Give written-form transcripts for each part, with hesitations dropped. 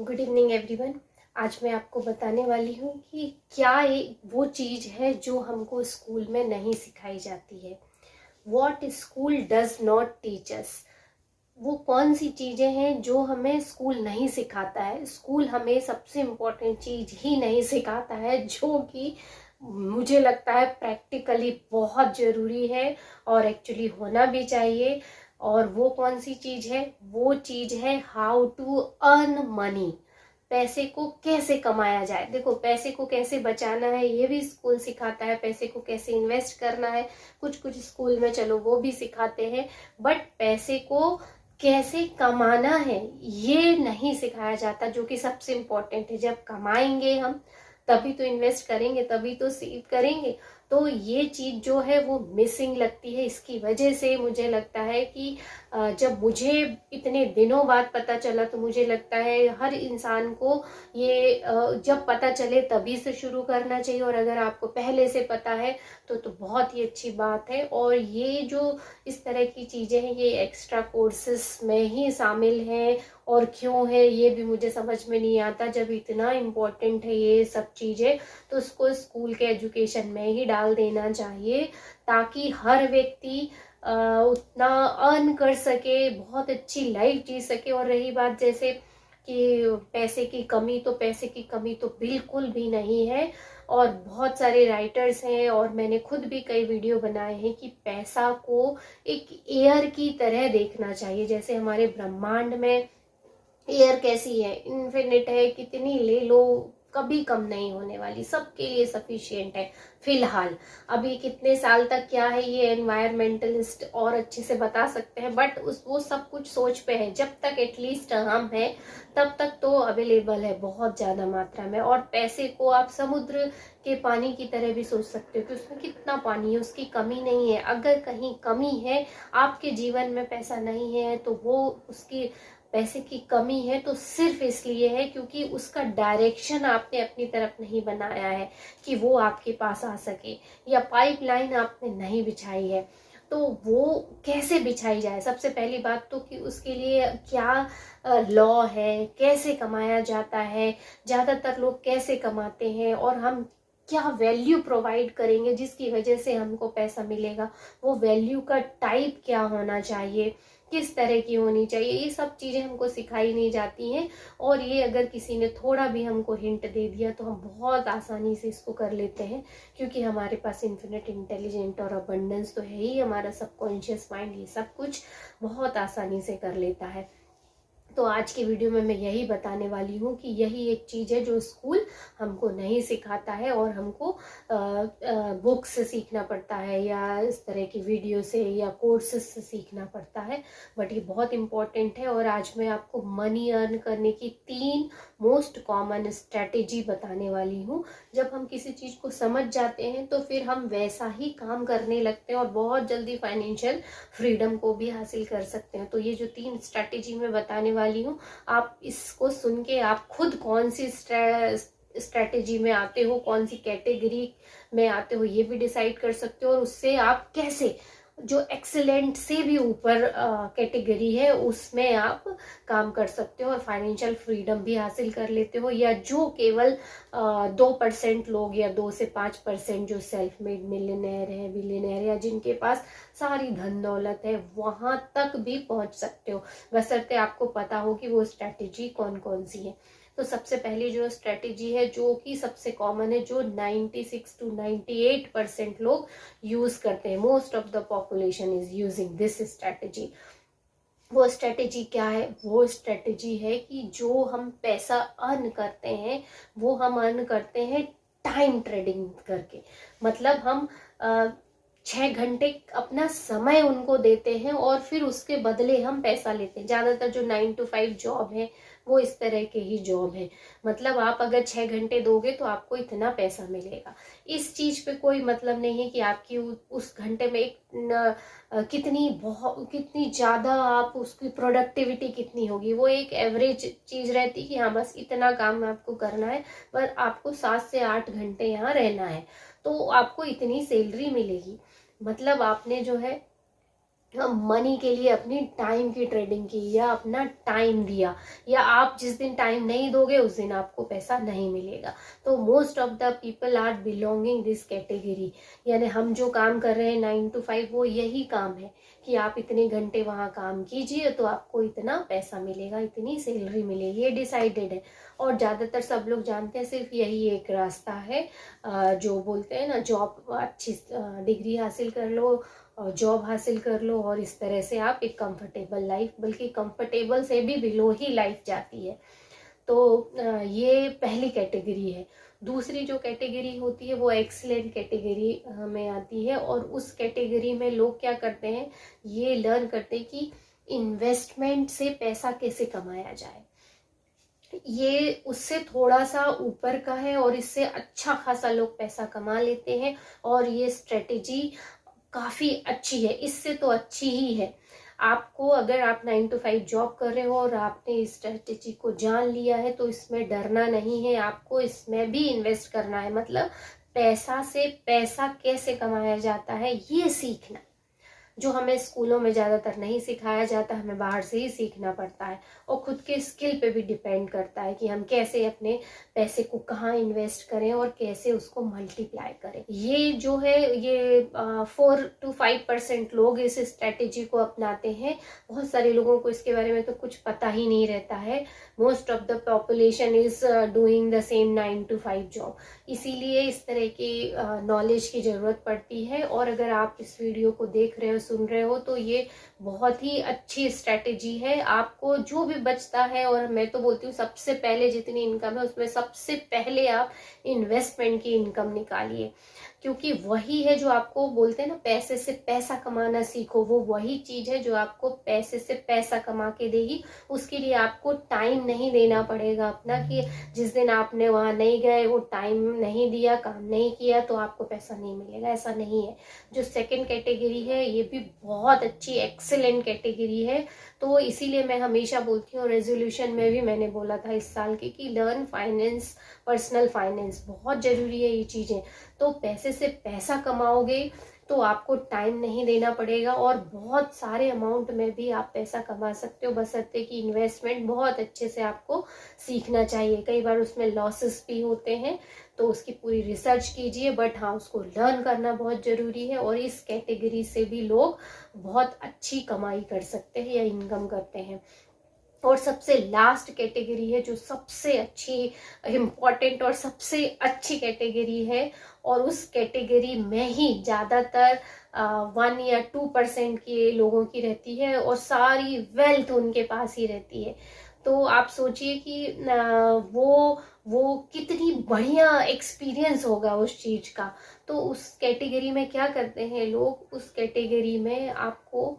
Good evening everyone. आज मैं आपको बताने वाली हूँ कि क्या वो चीज़ है जो हमको स्कूल में नहीं सिखाई जाती है। What school does not teach us. वो कौन सी चीज़ें हैं जो हमें स्कूल नहीं सिखाता है। स्कूल हमें सबसे इम्पोर्टेंट चीज़ ही नहीं सिखाता है जो कि मुझे लगता है प्रैक्टिकली बहुत ज़रूरी है और एक्चुअली होना भी चाहिए। और वो कौन सी चीज़ है? वो चीज़ है हाउ टू अर्न मनी। पैसे को कैसे कमाया जाए। देखो, पैसे को कैसे बचाना है ये भी स्कूल सिखाता है, पैसे को कैसे इन्वेस्ट करना है कुछ कुछ स्कूल में चलो वो भी सिखाते हैं, बट पैसे को कैसे कमाना है ये नहीं सिखाया जाता, जो कि सबसे इम्पोर्टेंट है। जब कमाएंगे हम तभी तो इन्वेस्ट करेंगे, तभी तो सेव करेंगे। तो ये चीज जो है वो मिसिंग लगती है। इसकी वजह से मुझे लगता है कि जब मुझे इतने दिनों बाद पता चला, तो मुझे लगता है हर इंसान को ये जब पता चले तभी से शुरू करना चाहिए। और अगर आपको पहले से पता है तो बहुत ही अच्छी बात है। और ये जो इस तरह की चीजें हैं ये एक्स्ट्रा कोर्सेस में ही शामिल हैं, और क्यों है ये भी मुझे समझ में नहीं आता। जब इतना इम्पोर्टेंट है ये सब चीजें तो उसको स्कूल के एजुकेशन में ही डाल देना चाहिए, ताकि हर व्यक्ति उतना अर्न कर सके, बहुत अच्छी लाइफ जी सके। और रही बात जैसे कि पैसे की कमी, तो पैसे की कमी तो बिल्कुल भी नहीं है। और बहुत सारे राइटर्स हैं और मैंने खुद भी कई वीडियो बनाए हैं कि पैसा को एक एयर की तरह देखना चाहिए। जैसे हमारे ब्रह्मांड में एयर कैसी है, इन्फिनिट है, कितनी ले लो कभी कम नहीं होने वाली, सबके लिए सफिशिएंट है फिलहाल। अभी कितने साल तक क्या है ये एनवायरमेंटलिस्ट और अच्छे से बता सकते हैं, बट उस वो सब कुछ सोच पे है। जब तक एटलीस्ट हम हैं तब तक तो अवेलेबल है बहुत ज्यादा मात्रा में। और पैसे को आप समुद्र के पानी की तरह भी सोच सकते हो कि उसमें कितना पानी है, उसकी कमी नहीं है। अगर कहीं कमी है आपके जीवन में, पैसा नहीं है, तो वो उसकी पैसे की कमी है तो सिर्फ इसलिए है क्योंकि उसका डायरेक्शन आपने अपनी तरफ नहीं बनाया है कि वो आपके पास आ सके, या पाइपलाइन आपने नहीं बिछाई है। तो वो कैसे बिछाई जाए? सबसे पहली बात तो कि उसके लिए क्या लॉ है, कैसे कमाया जाता है, ज्यादातर लोग कैसे कमाते हैं, और हम क्या वैल्यू प्रोवाइड करेंगे जिसकी वजह से हमको पैसा मिलेगा। वो वैल्यू का टाइप क्या होना चाहिए, किस तरह की होनी चाहिए, ये सब चीजें हमको सिखाई नहीं जाती हैं। और ये अगर किसी ने थोड़ा भी हमको हिंट दे दिया तो हम बहुत आसानी से इसको कर लेते हैं, क्योंकि हमारे पास इन्फिनिट इंटेलिजेंट और अबंडेंस तो है ही। हमारा सबकॉन्शियस माइंड ये सब कुछ बहुत आसानी से कर लेता है। तो आज की वीडियो में मैं यही बताने वाली हूँ कि यही एक चीज़ है जो स्कूल हमको नहीं सिखाता है, और हमको बुक से सीखना पड़ता है, या इस तरह की वीडियो से या कोर्सेज से सीखना पड़ता है। बट ये बहुत इम्पोर्टेंट है। और आज मैं आपको मनी अर्न करने की 3 मोस्ट कॉमन स्ट्रेटेजी बताने वाली हूँ। जब हम किसी चीज़ को समझ जाते हैं तो फिर हम वैसा ही काम करने लगते हैं और बहुत जल्दी फाइनेंशियल फ्रीडम को भी हासिल कर सकते हैं। तो ये जो 3 स्ट्रैटेजी मैं बताने वाली हूँ, आप इसको सुन के आप खुद कौन सी स्ट्रैटेजी में आते हो, कौन सी कैटेगरी में आते हो, ये भी डिसाइड कर सकते हो। और उससे आप कैसे जो एक्सेलेंट से भी ऊपर कैटेगरी है उसमें आप काम कर सकते हो और फाइनेंशियल फ्रीडम भी हासिल कर लेते हो। या जो केवल 2% लोग या 2 से 5% जो सेल्फ मेड मिलियनेयर है, बिलियनेयर, या जिनके पास सारी धन दौलत है, वहां तक भी पहुंच सकते हो, बशर्ते आपको पता हो कि वो स्ट्रैटेजी कौन कौन सी है। तो सबसे पहली जो स्ट्रेटेजी है, जो कि सबसे कॉमन है, जो 96 to 98% लोग यूज करते हैं, most of the population is using this strategy. वो स्ट्रेटेजी क्या है? वो स्ट्रेटेजी है कि जो हम पैसा अर्न करते हैं वो हम अर्न करते हैं टाइम ट्रेडिंग करके। मतलब हम 6 घंटे अपना समय उनको देते हैं और फिर उसके बदले हम पैसा लेते हैं। ज्यादातर जो 9 to 5 जॉब है वो इस तरह के ही जॉब है। मतलब आप अगर 6 घंटे दोगे तो आपको इतना पैसा मिलेगा। इस चीज पे कोई मतलब नहीं है कि आपकी उस घंटे में कितनी ज्यादा आप उसकी प्रोडक्टिविटी कितनी होगी। वो एक एवरेज चीज रहती कि हाँ बस इतना काम आपको करना है, पर आपको 7 से 8 घंटे यहाँ रहना है तो आपको इतनी सैलरी मिलेगी। मतलब आपने जो है मनी के लिए अपनी टाइम की ट्रेडिंग की या अपना टाइम दिया, या आप जिस दिन टाइम नहीं दोगे उस दिन आपको पैसा नहीं मिलेगा। तो most of the people are belonging this category. यानी हम जो काम कर रहे हैं 9 to 5, वो यही काम है कि आप इतने घंटे वहाँ काम कीजिए तो आपको इतना पैसा मिलेगा, इतनी सैलरी मिलेगी, ये डिसाइडेड है। और ज़्यादातर सब लोग जानते हैं सिर्फ यही एक रास्ता है, जो बोलते हैं ना, जॉब, अच्छी डिग्री हासिल कर लो, जॉब हासिल कर लो और इस तरह से आप एक कंफर्टेबल लाइफ, बल्कि कंफर्टेबल से भी बिलो ही लाइफ जाती है। तो ये पहली कैटेगरी है। दूसरी जो कैटेगरी होती है वो एक्सीलेंट कैटेगरी में आती है, और उस कैटेगरी में लोग क्या करते हैं, ये लर्न करते हैं कि इन्वेस्टमेंट से पैसा कैसे कमाया जाए। ये उससे थोड़ा सा ऊपर का है और इससे अच्छा खासा लोग पैसा कमा लेते हैं, और ये स्ट्रेटेजी काफी अच्छी है, इससे तो अच्छी ही है। आपको, अगर आप 9 to 5 जॉब कर रहे हो और आपने इस स्ट्रेटेजी को जान लिया है तो इसमें डरना नहीं है, आपको इसमें भी इन्वेस्ट करना है। मतलब पैसा से पैसा कैसे कमाया जाता है ये सीखना, जो हमें स्कूलों में ज़्यादातर नहीं सिखाया जाता, हमें बाहर से ही सीखना पड़ता है। और खुद के स्किल पे भी डिपेंड करता है कि हम कैसे अपने पैसे को कहाँ इन्वेस्ट करें और कैसे उसको मल्टीप्लाई करें। ये जो है, ये 4 to 5% लोग इस स्ट्रेटेजी को अपनाते हैं। बहुत सारे लोगों को इसके बारे में तो कुछ पता ही नहीं रहता है। Most of the population is doing the same 9 to 5 job. इसीलिए इस तरह की नॉलेज की ज़रूरत पड़ती है। और अगर आप इस वीडियो को देख रहे हो, सुन रहे हो, तो ये बहुत ही अच्छी स्ट्रैटेजी है। आपको जो भी बचता है, और मैं तो बोलती हूँ सबसे पहले जितनी इनकम है उसमें सबसे पहले आप इन्वेस्टमेंट की इनकम निकालिए, क्योंकि वही है जो आपको, बोलते हैं ना, पैसे से पैसा कमाना सीखो। वो वही चीज है जो आपको पैसे से पैसा कमा के देगी। उसके लिए आपको टाइम नहीं देना पड़ेगा अपना, कि जिस दिन आपने वहां नहीं गए, वो टाइम नहीं दिया, काम नहीं किया, तो आपको पैसा नहीं मिलेगा। ऐसा नहीं है। जो सेकंड कैटेगरी है ये भी बहुत अच्छी एक्सेलेंट कैटेगरी है। तो इसीलिए मैं हमेशा बोलती हूँ, रेजोल्यूशन में भी मैंने बोला था इस साल के, कि लर्न फाइनेंस, पर्सनल फाइनेंस बहुत जरूरी है ये चीजें। तो पैसे से पैसा कमाओगे तो आपको टाइम नहीं देना पड़ेगा, और बहुत सारे अमाउंट में भी आप पैसा कमा सकते हो, बशर्ते कि इन्वेस्टमेंट बहुत अच्छे से आपको सीखना चाहिए। कई बार उसमें लॉसेस भी होते हैं, तो उसकी पूरी रिसर्च कीजिए, बट हाँ, उसको लर्न करना बहुत जरूरी है। और इस कैटेगरी से भी लोग बहुत अच्छी कमाई कर सकते हैं या इनकम करते हैं। और सबसे लास्ट कैटेगरी है जो सबसे अच्छी, इम्पॉर्टेंट और सबसे अच्छी कैटेगरी है, और उस कैटेगरी में ही ज़्यादातर 1 या 2% के लोगों की रहती है, और सारी वेल्थ उनके पास ही रहती है। तो आप सोचिए कि वो कितनी बढ़िया एक्सपीरियंस होगा उस चीज का। तो उस कैटेगरी में क्या करते हैं लोग, उस कैटेगरी में आपको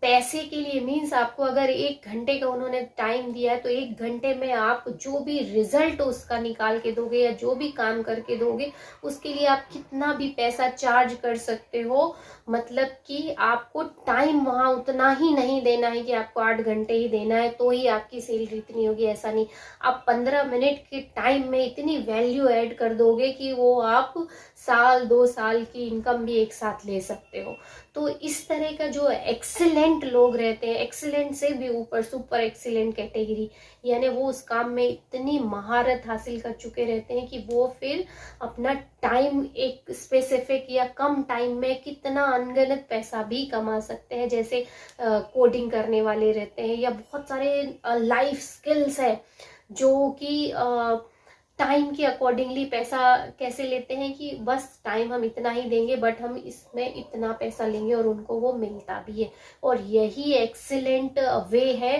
पैसे के लिए, मीन्स आपको अगर 1 घंटे का उन्होंने टाइम दिया है, तो 1 घंटे में आप जो भी रिजल्ट उसका निकाल के दोगे या जो भी काम करके दोगे, उसके लिए आप कितना भी पैसा चार्ज कर सकते हो। मतलब कि आपको टाइम वहां उतना ही नहीं देना है कि आपको 8 घंटे ही देना है तो ही आपकी सैलरी इतनी होगी, ऐसा नहीं। आप 15 मिनट के टाइम में इतनी वैल्यू ऐड कर दोगे कि वो आप साल 2 साल की इनकम भी एक साथ ले सकते हो। तो इस तरह का जो एक्सीलेंट लोग रहते हैं, एक्सीलेंट से भी ऊपर सुपर एक्सीलेंट कैटेगरी, यानी वो उस काम में इतनी महारत हासिल कर चुके रहते हैं कि वो फिर अपना टाइम एक स्पेसिफिक या कम टाइम में कितना अनगिनत पैसा भी कमा सकते हैं। जैसे कोडिंग करने वाले रहते हैं, या बहुत सारे लाइफ स्किल्स है जो कि टाइम के अकॉर्डिंगली पैसा कैसे लेते हैं, कि बस टाइम हम इतना ही देंगे बट हम इसमें इतना पैसा लेंगे, और उनको वो मिलता भी है। और यही एक्सीलेंट वे है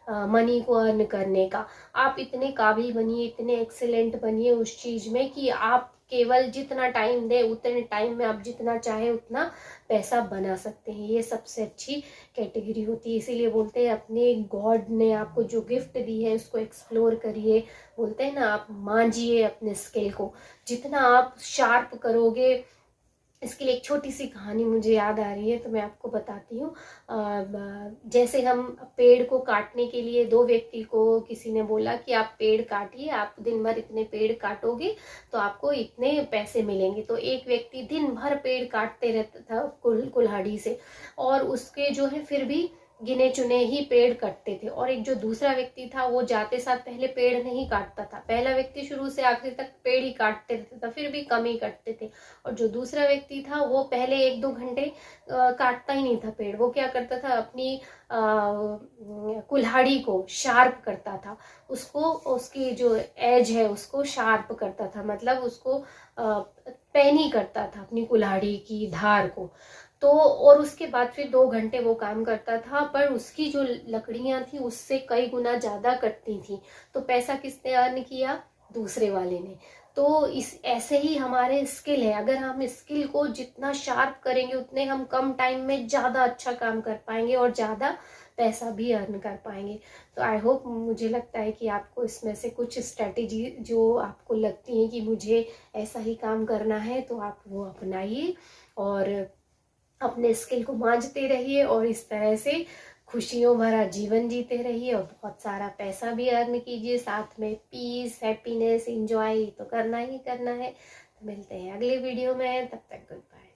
मनी को अर्न करने का। आप इतने काबिल बनिए, इतने एक्सीलेंट बनिए उस चीज में कि आप केवल जितना टाइम दे उतने टाइम में आप जितना चाहे उतना पैसा बना सकते हैं। ये सबसे अच्छी कैटेगरी होती है। इसीलिए बोलते हैं अपने गॉड ने आपको जो गिफ्ट दी है उसको एक्सप्लोर करिए। बोलते हैं ना, आप मांझिए अपने स्किल को, जितना आप शार्प करोगे, इसके लिए एक छोटी सी कहानी मुझे याद आ रही है, तो मैं आपको बताती हूँ। जैसे हम पेड़ को काटने के लिए, दो व्यक्ति को किसी ने बोला कि आप पेड़ काटिए, आप दिन भर इतने पेड़ काटोगे तो आपको इतने पैसे मिलेंगे। तो एक व्यक्ति दिन भर पेड़ काटते रहता था कुल्हाड़ी से, और उसके जो है फिर भी गिने चुने ही पेड़ कटते थे। और एक जो दूसरा व्यक्ति था वो जाते साथ पहले पेड़ नहीं काटता था। पहला व्यक्ति शुरू से आखिर तक पेड़ ही काटते रहता था, फिर भी कम ही कटते थे। और जो दूसरा व्यक्ति था वो पहले 1-2 घंटे काटता ही नहीं था पेड़। वो क्या करता था, अपनी कुल्हाड़ी को शार्प करता था, उसको, उसकी जो एज है उसको शार्प करता था, मतलब उसको पैनी करता था अपनी कुल्हाड़ी की धार को। तो और उसके बाद फिर 2 घंटे वो काम करता था, पर उसकी जो लकड़ियां थी उससे कई गुना ज्यादा कटती थी। तो पैसा किसने अर्न किया? दूसरे वाले ने। तो इस ऐसे ही हमारे स्किल है, अगर हम स्किल को जितना शार्प करेंगे उतने हम कम टाइम में ज्यादा अच्छा काम कर पाएंगे और ज्यादा पैसा भी अर्न कर पाएंगे। तो आई होप, मुझे लगता है कि आपको इसमें से कुछ स्ट्रेटेजी जो आपको लगती है कि मुझे ऐसा ही काम करना है, तो आप वो अपनाइए और अपने स्किल को मांझते रहिए और इस तरह से खुशियों भरा जीवन जीते रहिए और बहुत सारा पैसा भी अर्न कीजिए। साथ में पीस, हैप्पीनेस, एंजॉय तो करना ही करना है। तो मिलते हैं अगले वीडियो में, तब तक गुड बाय।